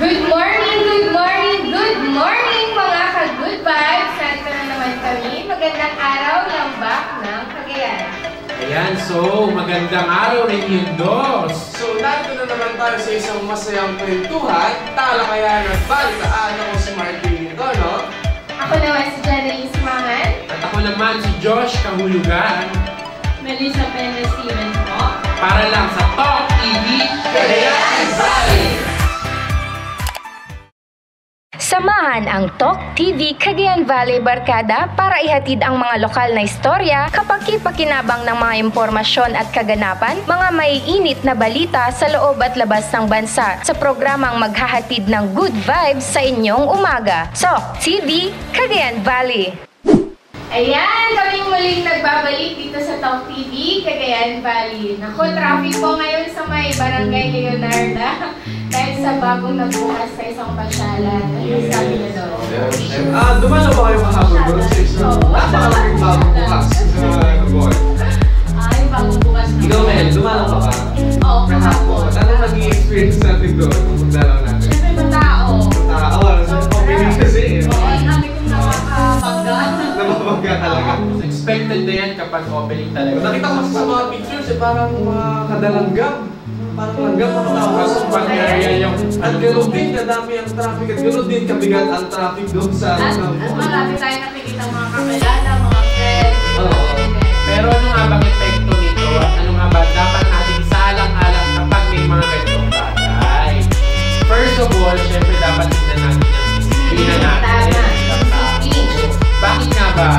Good morning, good morning, good morning mga ka-good vibes! Narito na naman kami. Magandang araw, lambak ng Cagayan. Ayan, so magandang araw rin yun, dos. So narito na naman tayo sa isang masayang kwentuhan, talakayan at balitaan. Ako si Martin ito, no? Ako naman si Janice Mangan. At ako naman si Josh Kahulugan. Melissa Penna-Stevens po. Para lang sa Talk TV Cagayan Valley. Samahan ang Talk TV Cagayan Valley Barkada para ihatid ang mga lokal na istorya, kapaki-pakinabang ng mga impormasyon at kaganapan, mga maiinit na balita sa loob at labas ng bansa sa programang maghahatid ng good vibes sa inyong umaga. Talk TV Cagayan Valley. Ayan, kaming muling nagbabalik dito sa Talk TV Cagayan Valley. Naku, traffic po ngayon sa may Barangay Leonarda dahil sa bagong nagbukas sa isang pasyalan. Ano sabi niyo doon? Dumalo ba kayo kahapon doon sa isang napakaraming bagong bukas? Ay, bagong bukas na. Ikaw, Mel, dumalo ka ba? Oo, kahapon. Anong naging experience natin doon kung magdalaw natin? Siyempre ba tao? Tao, opening kasi. Oo, ang dami kong nakakabangga. Nababangga talaga. Expected na yan kapag opening talaga. Nakita ko sa mga pictures, parang mga kadalanggam. Parang langgam na matawag. At gano'n din, kadami ang traffic. At gano'n din, kabigat ang traffic doon sa... At marami tayo nakikita mga kakilala, mga friends. Pero ano nga bang epekto nito? At ano nga ba dapat natin isaalang-alang kapag may mga ganitong bagay? First of all, syempre dapat tignan natin yung disiplina natin. Bakit nga ba?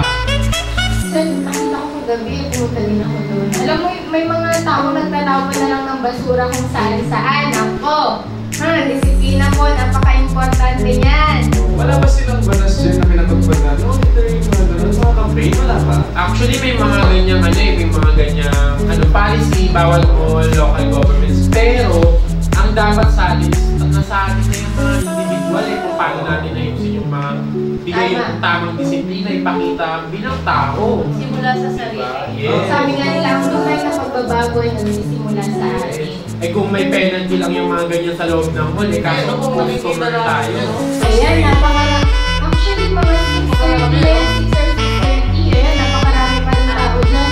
Nakita ko kagabi, pumunta din ako doon. Alam mo, may mga tao nagtatapon na lang ng basura kung saan-saan. Ako! Disiplina po, napaka-importante yan. Wala ba silang banas dyan na pinatagpanan? No, ito yung mga campaign, wala ba? Actually, may mga ganyang may mga ganyang policy, bawal mo local governments. Pero, ang dapat sa atin is nasa atin na yung mga individual kung paano natin ayusin yung mga bigay yung tamang disiplina, ipakita ang bilang tao. Simula sa sarili. Yes. Sabi nga nila, ang tunay na pagbabago ay nagsisimula sa atin. Eh kung may penalty lang yung mga ganyan sa loob ng hall, kaso kung mag-cover tayo. Ayan, napakarami. Actually, mga 6:30, 6:30, ayan, napakarami pa rin tao dyan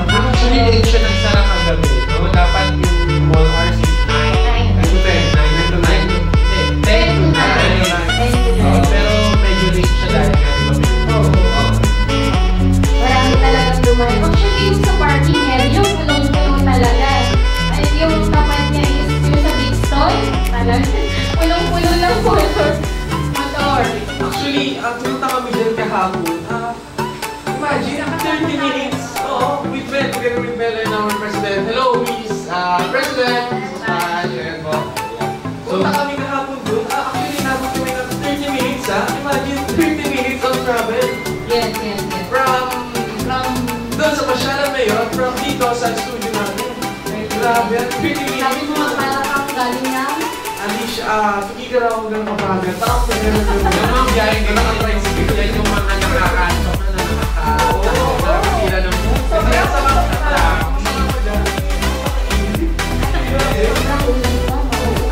Actually, late siya ng sarang kagabi. No? Dapat yung mall hours is 9 to 10. 9 to 10 to 9. Pero medyo late siya dahil nga, di ba? Marami talagang dumayo. Actually, yung sa parking area, yung punong-puno talaga. Ay, yung tapat niya is yung sa big stall. Talagang punong-puno ng motor. Actually, pumunta kami dyan kahapon. Imagine, 30 minutes. Oo, with Bel. Together with Bel and our President. Hello, Miss President. Ayan po. Punta kami kahapon doon. Actually, nabot kami ng 30 minutes, Imagine, 30 minutes of travel. Yes. From doon sa Pasyalan Mayor, from dito sa studio natin. Grabe, 30 minutes. Sabi mo nga para kang galing na? Tuguegarao hanggang Kabagan. Parang nagano doon. Yung mga biyahe ka ng tricycle, yan yung mga nakakaantok na nakakatira ng buko. Kaya sa mga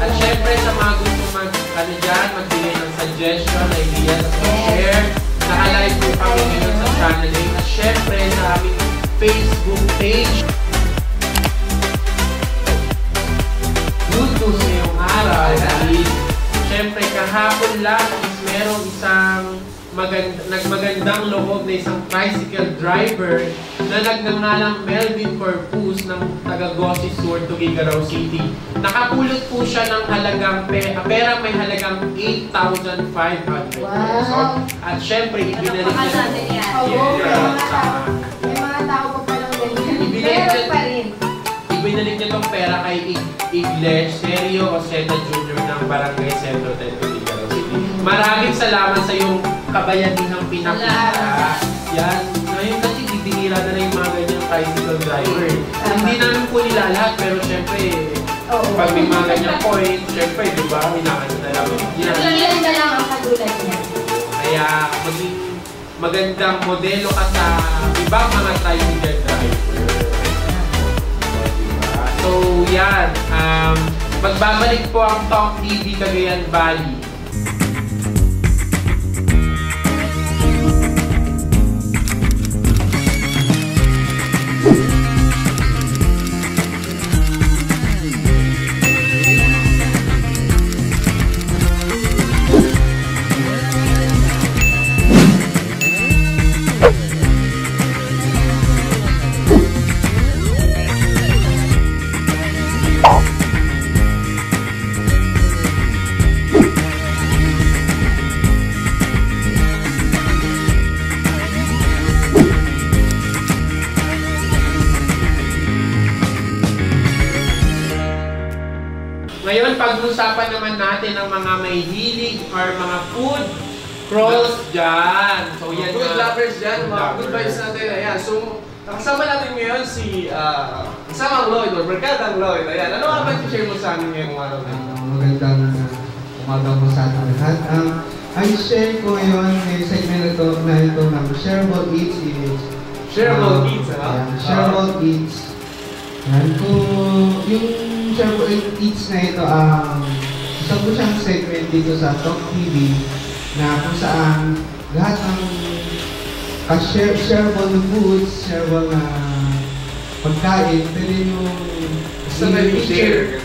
At syempre sa mga gusto magbigay ng suggestion, ideas, share, naka-live po kami ngayon sa channel. At syempre sa aming Facebook page. Good news ngayong araw is, syempre kahapon lang is merong isang nagmagandang loob na isang tricycle driver na nagngangalang Melvin Corpus ng taga-Gossi Sur, Tuguegarao City. Nakapulot po siya ng halagang pera may halagang 8,500 pesos. At syempre, ibinalik niya. May mga tao pa palang ganyan. Meron pa rin. Ibinalik niya itong pera kay Iglesh Sergio Oseta Jr. ng Barangay Centro 10 Tuguegarao City. Maraming salamat sa iyong kabayanihang pinakita. Yan. Ngayon kasi didinira na yung mga ganyang tricycle driver. Hindi namin po nila lahat, pero syempre, pag may mga ganyang point, syempre, di ba, hinakano na lang. Ilan na lang ang katulad niya. Kaya, maging magandang modelo ka sa ibang mga tricycle driver. So, yan. Magbabalik po ang Talk TV Cagayan Valley. Ngayon, pag-usapan naman natin ang mga may hilig or mga food crawls dyan. So, yan Food lovers dyan, mga lovers. good vibes natin. Ayan, so, nakasama natin ngayon si Isang Lloyd or Barkadang Lloyd. Ayan, ano nga ba i-share mo sa amin ngayong araw na ito? Magandang umaga po sa ating lahat. Ang share ko ngayon may segment na ito ng Shareable Eats is Shareable Eats, Shareable Eats. Yan po, yung Shareable Eats na ito, isa po siyang segment dito sa Talk TV na kung saan lahat ng shareable foods, shareable na pagkain, pwede yung Gusto na i-share.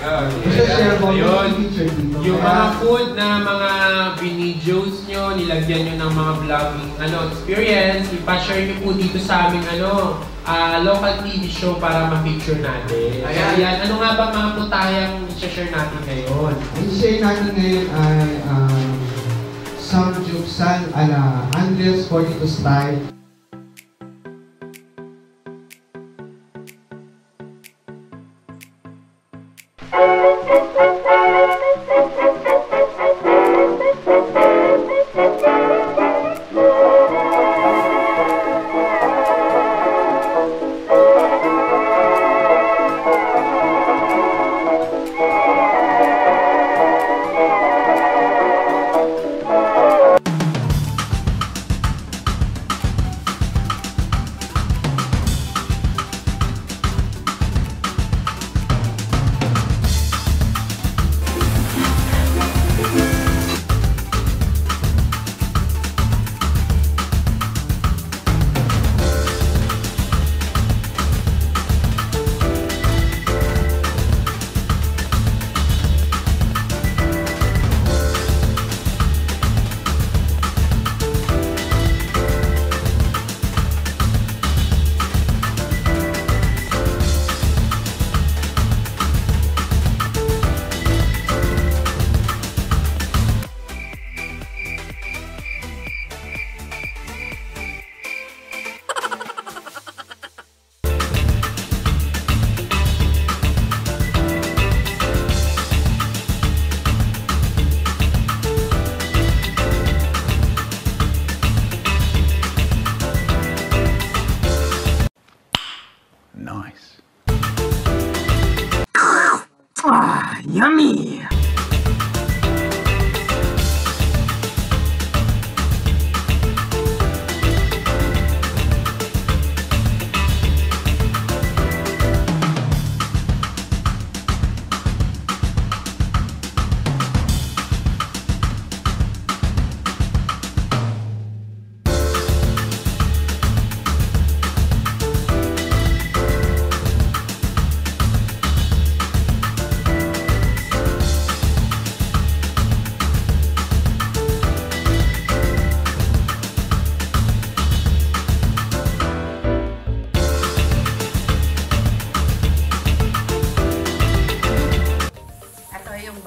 Yung mga food na mga videos nyo, nilagyan nyo ng mga vlogging experience, ipa-share nyo po dito sa aming local TV show para ma-picture natin. Ayan. Ayan. Ano nga ba mga putayang i-share natin ngayon? Ang i-share natin ngayon ay samgyupsal ala Andreas 42 style. Nice. Yummy!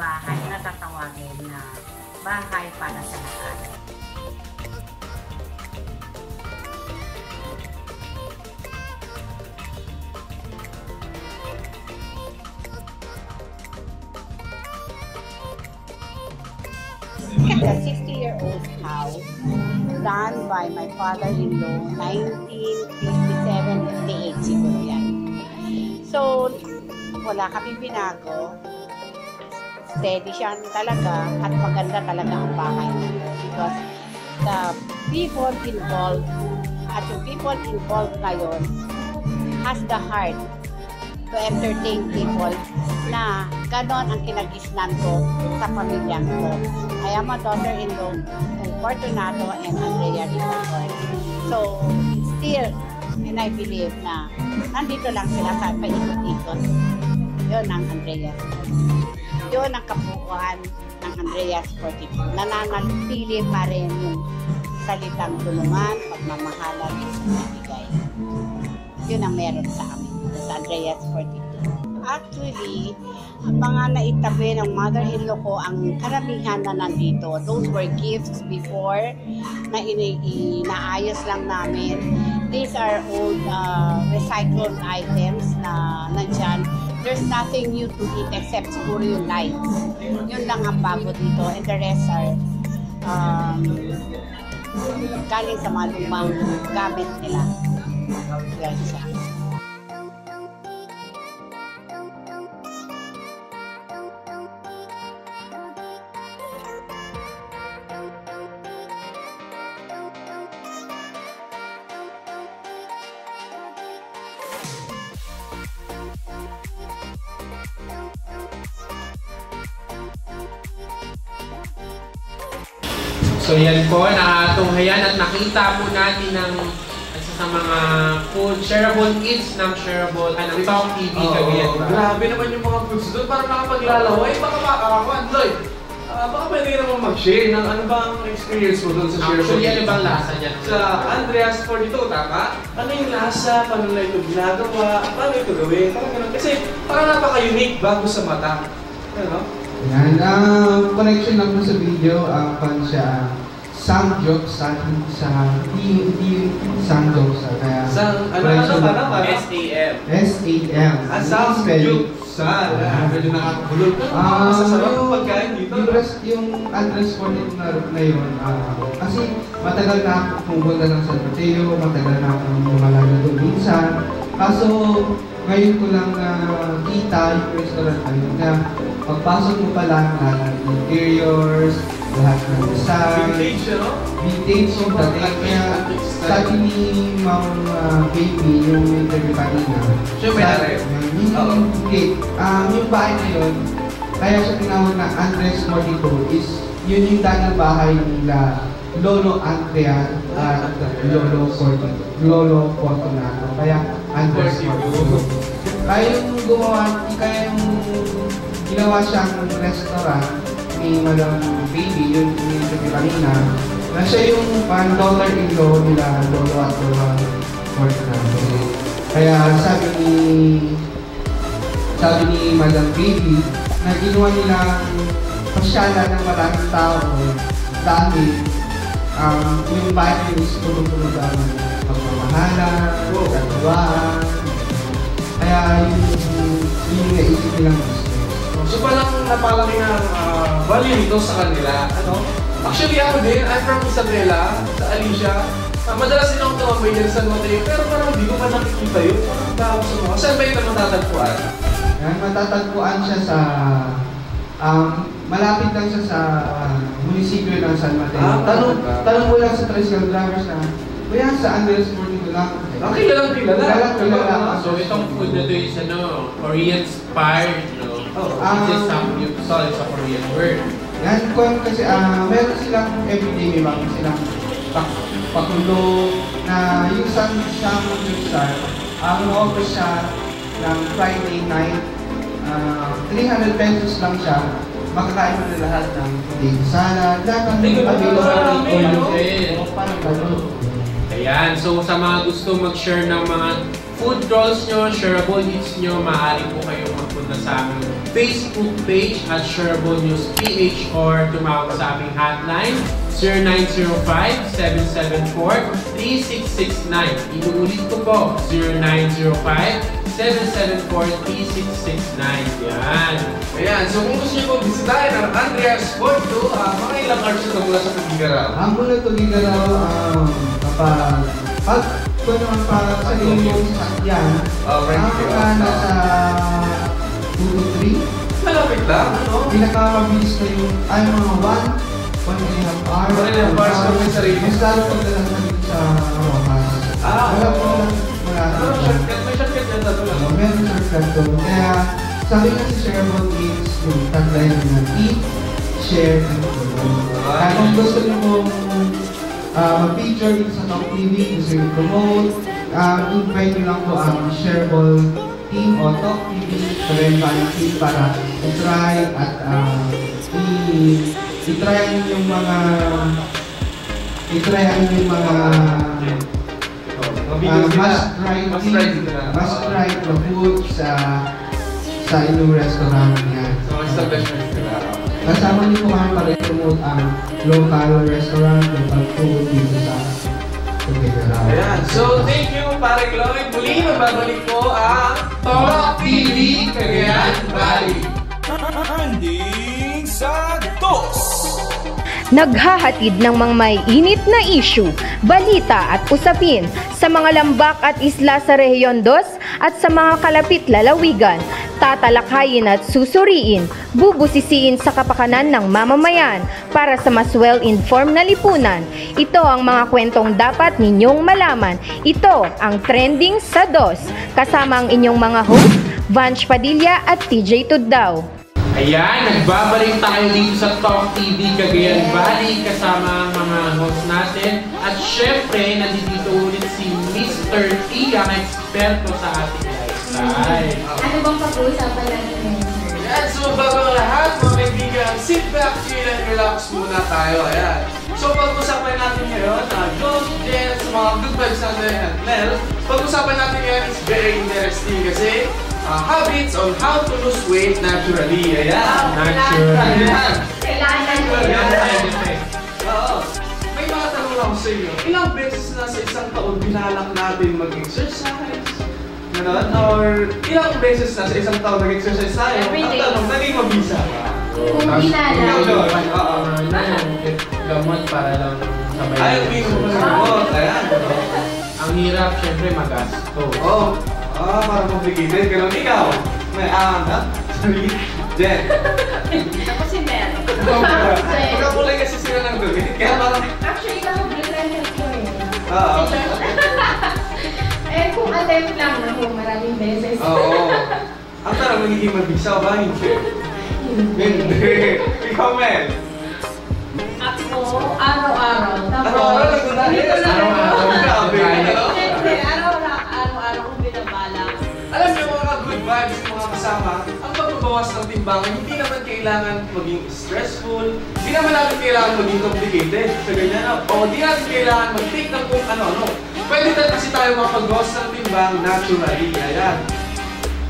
bahay na tatawagin na bahay para sa lahat. The 60-year-old house done by my father-in-law 1957-58 siguro yan. So, wala kami binago. Steady siya talaga at maganda talaga ang bahay because the people involved at yung people involved ngayon has the heart to entertain people na ganon ang kinagisnan ko sa pamilya ko. I am a daughter-in-law ng Fortunato and Andrea Rivas. So, still, and I believe na nandito lang sila sa paikot-ikot. Yun ang Andreas. Yun ang kabuuan ng Andreas 42. Nananatili pa rin yung salitang tulungan, pagmamahalan, ibigay. Yun ang meron sa amin, sa Andreas 42. Actually, mga naitabi ng mother-in-law ko, ang karamihan na nandito, those were gifts before na inaayos lang namin. These are old recycled items na nandyan. There's nothing new to eat except siguro yung lights. Yun lang ang bago dito. And the rest are galing sa mga lumang gamit nila. Yan siya. So yan po, nakatunghayan at nakita po natin ng isa sa mga food, shareable eats ng shareable, ng Talk TV Cagayan. Grabe naman yung mga foods doon, parang nakapaglalaway. Baka Lloyd, baka pwede naman mag-share ng ano bang experience mo doon sa shareable. Actually, ano bang lasa niya? Sa Andreas 42, tama? Ano yung lasa? Paano na ito ginagawa? Paano ito gawin? Parang ganun. Kasi parang napaka-unique bago sa mata. Ano? Yan, connection lang po sa video, pan siya, Sanggyeopsal, hindi Sanggyeopsal, kaya... S-A-M. S-A-M. Sanggyeopsal. Medyo nakakabulot. Masasarap ang pagkain dito. Yung Andreas 42 na yun, kasi matagal na ako pumunta ng San Mateo, matagal na ako lumalala doon minsan. Kaso, ngayon ko lang kita yung restaurant na yun. Kaya, pagpasok mo pa lang lahat ng interiors, lahat ng design, vintage yung dating. Kaya sabi ni Ma'am Baby, yung interview kanina, yung bahay na yun, kaya siya tinawag na Andreas 42 is yun yung dating bahay nila Lolo Andrea at Lolo Fortunato. Kaya Andreas 42. Kaya yung gumawa, kaya yung ginawa siyang restaurant ni Madam Baby, yung interview kanina, na siya yung daughter-in-law nila Lolo at Lola Fortunato. Kaya sabi ni Madam Baby, na ginawa nilang pasyalan ng maraming tao dahil yung bahay is puno-puno daw ng pagmamahalan, katuwaan. Kaya yung naisip nilang business. So palang napalaki ng value nito sa kanila. Actually ako din, I'm from Isabela, sa Alicia. Madalas din ako tumambay dyan sa Mateo, pero parang hindi ko pa nakikita yun. Parang tao sa mga. Saan ba ito matatagpuan? Yan, matatagpuan siya sa malapit lang siya sa munisipyo ng San Mateo. Tanong mo lang sa tricycle drivers na, kuya, sa Andreas 42 lang. Kilalang kilala. So itong food na ito is Korean-inspired, it's a samgyeopsal, it's a Korean word. Yan, kasi meron silang everyday, may bago silang pakulo na yung samgyeopsal, offer siya ng Friday night, 300 pesos lang siya. Makakain mo na lahat ng potato salad, lahat ng Ayan, so sa mga gusto mag-share ng mga food rolls nyo, shareable eats nyo, maaari po kayong magpunta sa aming Facebook page at Shareable News PH or tumawag sa aming hotline 0905-774-3669. Inuulit ko po, 0905-774-3669. Yan. Ayan, so kung gusto nyo po bisitahin ang Andreas 42, mga ilang hours ito mula sa Tuguegarao? Ang mula Tuguegarao, pag naman para sa yung sasakyan, nasa 2 to 3. Malapit lang, ano? Pinakamabilis na yung, mga 1.5 hours. 1.5 hours kami sa sarili. Mas lalo pag nalang sa Rojas. Wala po. Wala. May shortcut yan. kanta doon, ano? Meron siyang kanta. Kaya sabi nga si Shareable is yung tagline ng eat, share, and promote. Kaya kung gusto niyo mong mag-feature dito sa Talk TV, gusto niyo promote, invite niyo lang po ang Shareable team o Talk TV Cagayan Valley team para i-try at i-try yung mga must try the food sa inyong restaurant niya. So, establishment nila. Kasama niyo po kami para i-promote ang local restaurant, local food dito sa Tuguegarao. Ayan. So, thank you, Pare Chloe. Muli, magbabalik po ang Talk TV Cagayan Valley. Trending sa dos! Naghahatid ng mga may init na issue, balita at usapin sa mga lambak at isla sa Rehiyon 2 at sa mga kalapit lalawigan. Tatalakayin at susuriin, bubusisiin sa kapakanan ng mamamayan para sa mas well-informed na lipunan. Ito ang mga kwentong dapat ninyong malaman. Ito ang Trending sa Dos, kasama ang inyong mga host, Vanch Padilla at TJ Tuddaw. Ayan, nagbabalik tayo dito sa Talk TV Cagayan Valley kasama ang mga host natin. At syempre, nandito ulit si Mr. T, ang eksperto sa ating lifestyle. Ano bang pag-uusapan natin ngayon, sir? Ayan, so bago ang lahat, mga kaibigan, sit back, chill, and relax muna tayo. Ayan. So pag-usapan natin ngayon, good sa mga good vibes natin at Nel, pag-usapan natin ngayon is very interesting kasi habits on how to lose weight naturally. Ayan. Naturally. Ayan. Kailangan ko Oo. May mga tanong ako sa inyo. Ilang beses na sa isang taon binalak natin mag-exercise? Ganon? Or ilang beses na sa isang taon nag-exercise tayo? Every day. Ang tanong, naging mabisa ka? Kung ginala. Gamot para lang sabay. Ay, hindi ko masagot. Ayan. Ang hirap, syempre, magasto. Oo. Parang complicated. Ganon, ikaw. May na? Sorry. Jen. Ako si Mel. Pagkakulay kasi sila ng dumi. Kaya parang... Actually, nakapaglalan ko eh. Oo. Eh, kung attempt lang ako, maraming beses. Oo. Ang tarang magiging mabisa ba? Hindi. Hindi. Ikaw, Mel. Ako, araw-araw. Araw-araw nagdadayos. Araw-araw. Grabe. Siyempre, araw-araw kong binabala. Alam niyo mga good vibes, mga kasama, ang pagbabawas ng timbangan, hindi naman kailangan maging stressful, hindi naman natin kailangan maging complicated sa ganyan, o hindi natin kailangan mag-take ng kung ano-ano. Pwede na kasi tayo makapagbawas ng timbang naturally. Ayan.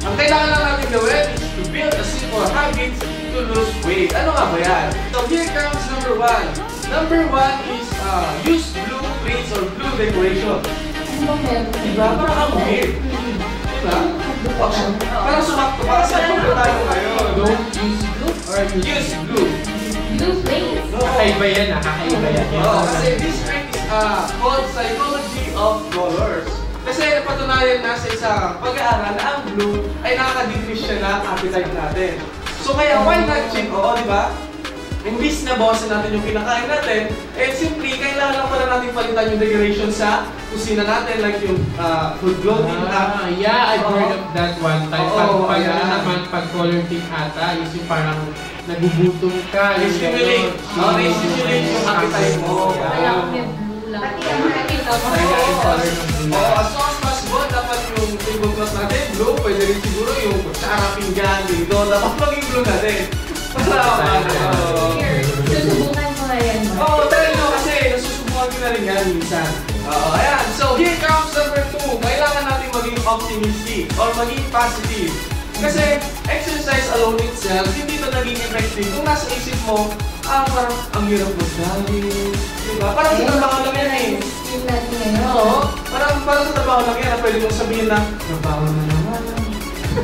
Ang kailangan lang natin gawin is to build a simple habits to lose weight. Ano nga ba yan? So here comes number 1. Number 1 is use blue plates or blue decoration. Ano bang meron? Diba? Parang ang weird. Diba? Parang sumakto. Parang sa pagka tayo ngayon. Don't use blue or Use blue. Blue place. Kakaiba yan, kakaiba yan. Oo, kasi this trick is called psychology of colors. Kasi napatunayan na sa isang pag-aaral na ang blue ay nakaka-decrease siya ng appetite natin. So kaya why not cheat? Oo, di ba? Imbis na bawasan natin yung kinakain natin, eh simply, kailangan lang pala natin palitan yung decoration sa kusina natin, like yung food clothing. Yeah, I've heard of that one time. Pag yeah. naman, pag color pink ata, is yung parang nagugutom ka. Stimulate. Stimulate yung appetite mo. Wala akong may blue lang. Pati ang nakita mo. As long as possible, dapat yung tablecloth natin, blue, pwede rin siguro yung kutsara, pinggan, dito, dapat maging blue natin. Here, susubukan ko nga yan. Dahil no, kasi nasusubukan ko na rin yan minsan. Ayan, so here comes number 2. Kailangan natin maging optimistic or maging positive. Kasi exercise alone itself, hindi ito naging effective. Kung nasa isip mo, parang ang hirap mag-dali. Diba? Parang sa trabaho lang yan eh. Yung natin ngayon. Oo, parang sa trabaho lang yan na pwede mong sabihin na, trabaho na naman.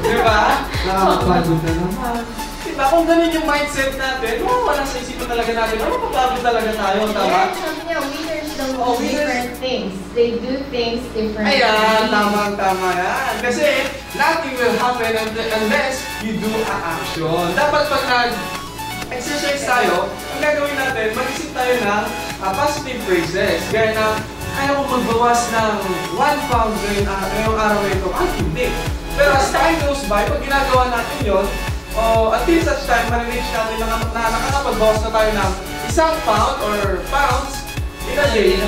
Diba? Nakakapagod na naman. Diba? Kung ganun yung mindset natin, wala sa isipan talaga natin, mapapagod talaga tayo, tama? Yeah, sabi niya, winners don't do different things. They do things differently. Ayan, tama yan. Kasi nothing will happen unless you do a action. Dapat pag nag-exercise tayo, ang gagawin natin, mag-isip tayo ng positive phrases. Gaya na, kaya mo magbawas ng 1 pound ngayong araw na ito. Hindi. Pero as time goes by, pag ginagawa natin yun, until such time, ma-reach natin na nakakapag-bawas na tayo ng £1 or pounds in a day.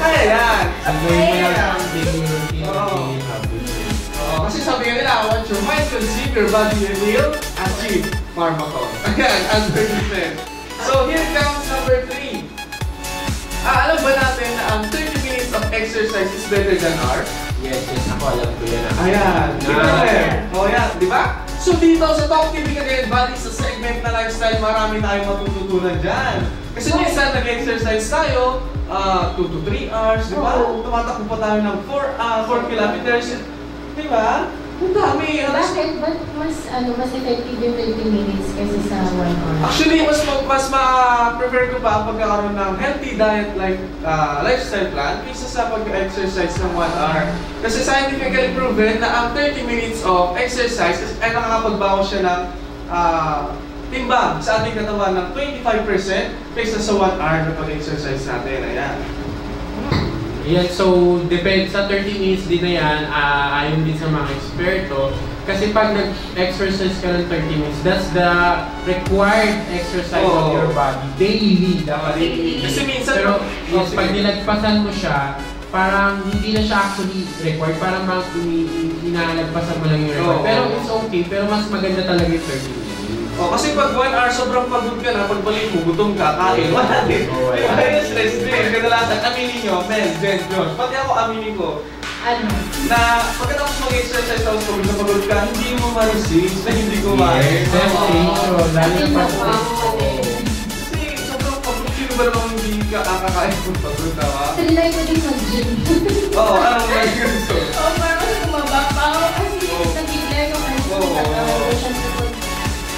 Kaya yan. Kasi sabi nga nila, once your mind conceive, your body will achieve pharmacon. Ayan, advertisement. So here comes number 3. Alam ba natin na ang 30 minutes of exercise is better than ours? Yes, ako alam ko yan. Ayan. Yan, di ba? So dito sa Talk TV Cagayan Valley, sa segment na lifestyle, marami tayong matututunan dyan. Kasi minsan nag-exercise tayo, 2 to 3 hours, di ba? Tumatakbo pa tayo ng 4 kilometers. Di ba? Ang dami. Bakit? Ba't mas effective yung 20 minutes kaysa sa 1 hour? Actually, mas ma-prefer ko pa ang pagkakaroon ng healthy diet lifestyle plan kaysa sa pag-exercise ng 1 hour. Kasi scientifically proven na ang 30 minutes of exercise ay nakakapagbawas siya ng timbang sa ating katawan ng 25% kaysa sa 1 hour na pag-exercise natin. Ayan. Yan, so depende sa 30 minutes din na yan, ayon din sa mga eksperto. Kasi pag nag-exercise ka ng 30 minutes, that's the required exercise of your body. Daily, dapat daily. Kasi minsan, pero yes, pag nilagpasan mo siya, parang hindi na siya actually required, parang inalagpasan mo lang yung required. Pero it's okay, pero mas maganda talaga yung 30 minutes. Kasi pag 1 hour, sobrang pagod ka na, pagbalik mo, gutom ka, kain, wala din. Kaya stress din. Kadalasan, aminin nyo, Mel, Jen, Josh, pati ako aminin ko, na pagkatapos mag-exercise tapos pagod ka, hindi mo ma-resist na hindi kumain. Dahil pa kasi sobrang pagod, sino ba namang hindi ka kakakain kung pagod ka, ha? Trinay ko din mag-gym. Anong mag-gym? Parang tumaba pa ako kasi nag-gym ko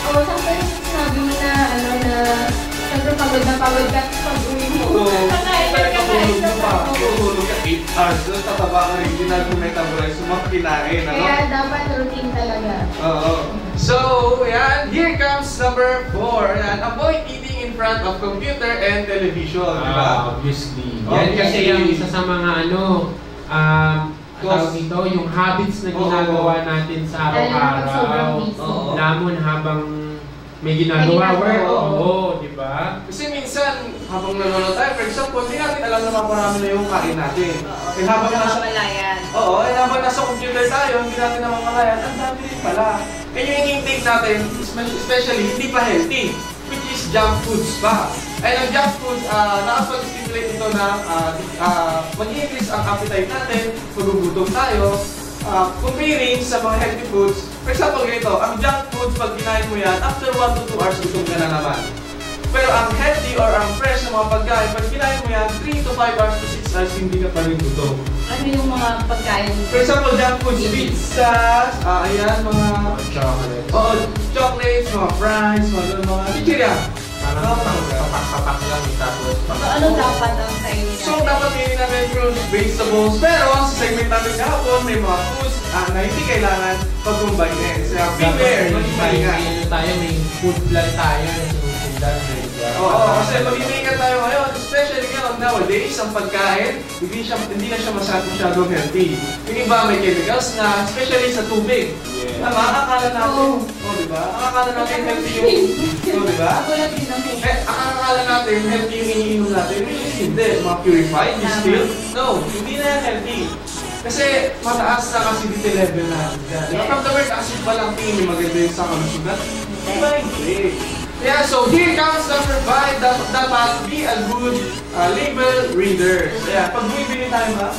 kasi sometimes sinabi mo na, siyempre pagod ka, pag-uwi mo. Kakain ka Tutulog ka 8 hours, doon tataba ka rin, hindi na metabolize, sumakinain. Kaya dapat routine talaga. So, yan, here comes number 4. Avoid eating in front of computer and television, di ba? Obviously. Yan kasi yung isa sa mga tawag ito, yung habits na ginagawa natin sa araw-araw. Lamon habang may ginagawa work. Di ba? Kasi minsan, habang nanonood tayo, for example, hindi natin alam na maparami na yung kain natin. Habang nasa computer tayo, hindi natin namamalayan, ang dami rin pala. Kaya yung intake natin, especially, hindi pa healthy, which is junk foods pa. Ay, ang junk foods, nakapag-stimulate ito na mag-increase ang appetite natin, magugutom tayo, comparing sa mga healthy foods. For example, ganito, ang junk foods, pag kinain mo yan, after 1 to 2 hours, gutom ka na naman. Pero ang healthy or ang fresh na mga pagkain, pag kinain mo yan, 3 to 5 hours to 6 hours, hindi ka pa rin gutom. Ano yung mga pagkain? For example, junk foods, pizzas, ayan, mga chocolates. Chocolates, mga fries, mga chichirya. Parang papak lang tapos ano dapat ang kainin natin? So, dapat kainin natin fruits, vegetables, pero sa segment natin kahapon, may mga foods na hindi kailangan pag-combine. Kaya beware, mag-iingat. May food plan tayo na sinusundan. Kasi mag-iingat tayo ngayon, especially ngayon nowadays, ang pagkain, hindi na siya masyadong healthy. Yung iba may chemicals na, especially sa tubig. Akala natin, diba? Akala natin healthy yung, diba? Akala natin healthy yung iniinom natin, which is hindi. Mga purified, distilled. No, hindi na yan healthy. Kasi mataas na acidity level natin dyan. From the word acid pa lang tingin maganda yung sa kalusugan. Diba hindi? Yeah, so here comes number 5. Dapat be a good label reader. Yeah, pag bumibili tayo ba?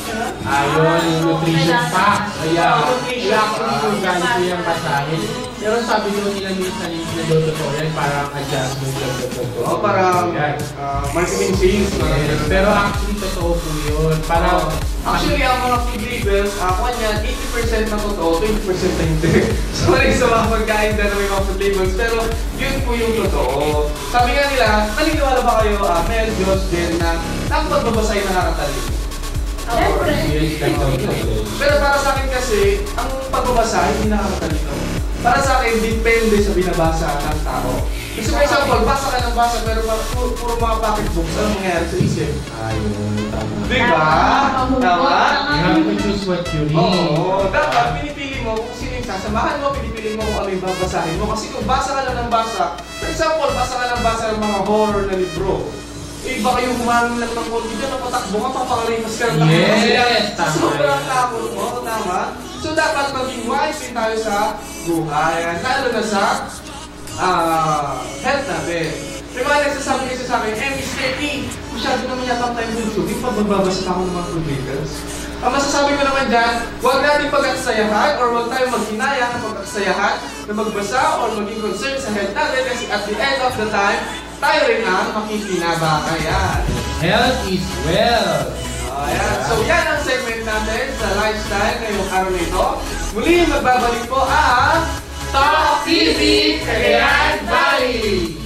Ayun, nutrition facts. Actually, galing ko yung basahin. Pero sabi ko nila minsan yung tutorial, parang adjustment lang. Parang marketing sales. Pero actually, totoo po yun. Actually, ang mga food labels, yan, 80% na totoo, 20% na hindi. Sorry sa mga pagkain na may mga food labels, pero yun po yung totoo. Sabi nga nila, naniniwala ba kayo, Mel, Josh, Jen, na ang pagbabasa ay nakakatalino? Pero para sa akin kasi, ang pagbabasa hindi nakakatalino. Para sa akin, depende sa binabasa ng tao. Kasi for example, basa ka ng basa, pero puro mga pocketbooks, ano mangyayari sa isip? Ayun, tama. Diba? Tama? You have to choose what you read. Oo, dapat pinipili mo kung sino yung sasamahan mo, pinipili mo kung ano yung babasahin mo. Kasi kung basa ka lang ng basa, for example, basa ka ng basa ng mga horror na libro, eh baka yung humamin lang ng konti dyan, napatakbo ka, papakarimas ka lang. Yes! Tama. Sobrang takot mo, tama? So dapat maging wise din tayo sa buhay, lalo na sa health natin. May mga nagsasabi kasi sa akin, Miss Katie, masyado naman yata tayo bulsugin pag magbabasa ako ng mga Robinsons. Ang masasabi ko naman dyan, huwag natin pag-aksayahan or huwag tayo maghinaya ng pag-aksayahan na magbasa or maging concern sa health natin kasi at the end of the time, tayo rin ang makikinabakayan. Health is wealth. Ayan. So yan ang segment natin sa lifestyle ngayong araw na ito. Muli magbabalik po ang Talk TV Cagayan Valley!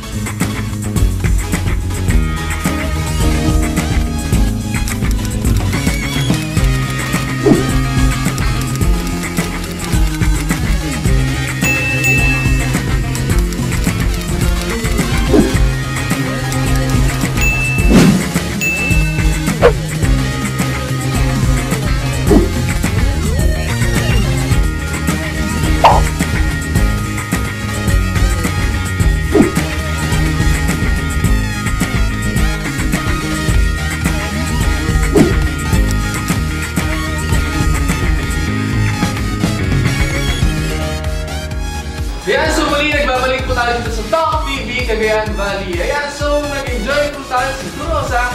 Ayan, so muli nagbabalik po tayo dito sa Talk TV Cagayan Valley. Ayan, so nag-enjoy po tayo siguro sa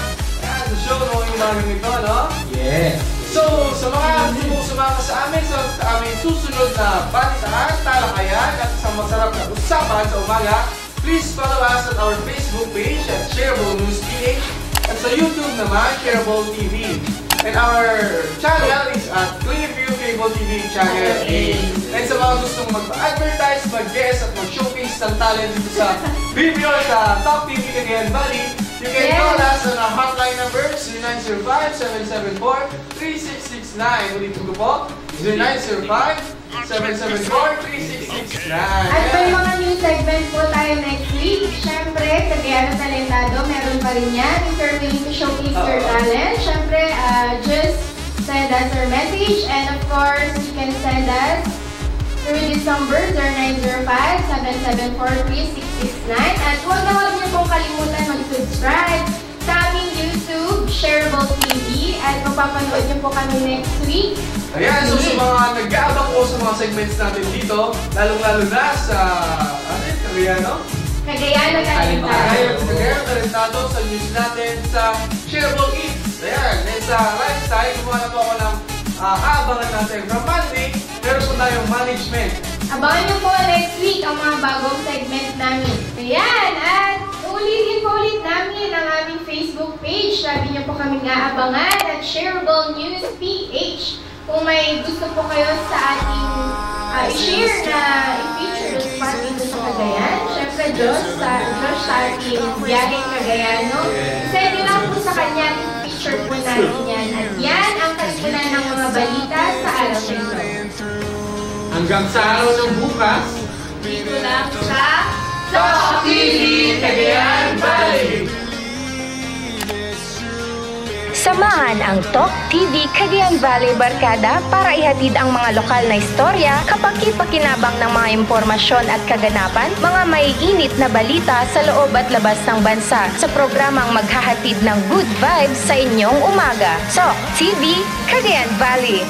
show noong umagang ito, no? Yes! So, sa mga sumama sa amin sa aming susunod na balitaan, talakayan at sa masarap na usapan sa umaga, please follow us at our Facebook page at Shareable News PH at sa YouTube naman, Shareable TV. And our channel is at Clearview Cable TV Channel 8. And sa mga gustong mag-advertise, mag-guest at mag-showcase ng talent dito sa video sa Top TV Cagayan Valley, you can call us on our hotline number 0905-774-3669. Ulit ko po, 0905-774-3669. At may mga new segment po tayo next week. Siyempre, Cagayan Talentado, meron pa rin yan. If you're willing to showcase your talent, siyempre, just send us your message. And of course, you can send us through this number, 0905-774-3669. At huwag niyo pong kalimutan mag-subscribe sa aming YouTube, Shareable TV. At mapapanood niyo po kami next week. Ayan, so sa mga nag-aabang po sa mga segments natin dito, lalong-lalo na sa, Cagayan, no? Cagayan Talentado. Cagayan Talentado sa news natin sa Shareable Eats. Ayan, and sa lifestyle, gumawa na po ako ng aabangan natin. From Monday, meron po tayong management. Abangan niyo po next week ang mga bagong segment namin. Ayan, at ulitin po ulit namin ang aming Facebook page. Sabi niyo po kaming aabangan at Shareable News PH. Kung may gusto po kayo sa ating i-share na i-feature yung spot dito sa Cagayan, syempre Josh sa ating biyaheng Cagayano, send nyo lang po sa kanya at i-feature po natin yan. At yan ang kalipunan ng mga balita sa araw na ito. Hanggang sa araw ng bukas, Dito lang sa Talk TV Cagayan Valley! Samahan ang Talk TV Cagayan Valley Barkada para ihatid ang mga lokal na istorya, kapaki-pakinabang ng mga impormasyon at kaganapan, mga maiinit na balita sa loob at labas ng bansa sa programang maghahatid ng good vibes sa inyong umaga. Talk TV Cagayan Valley.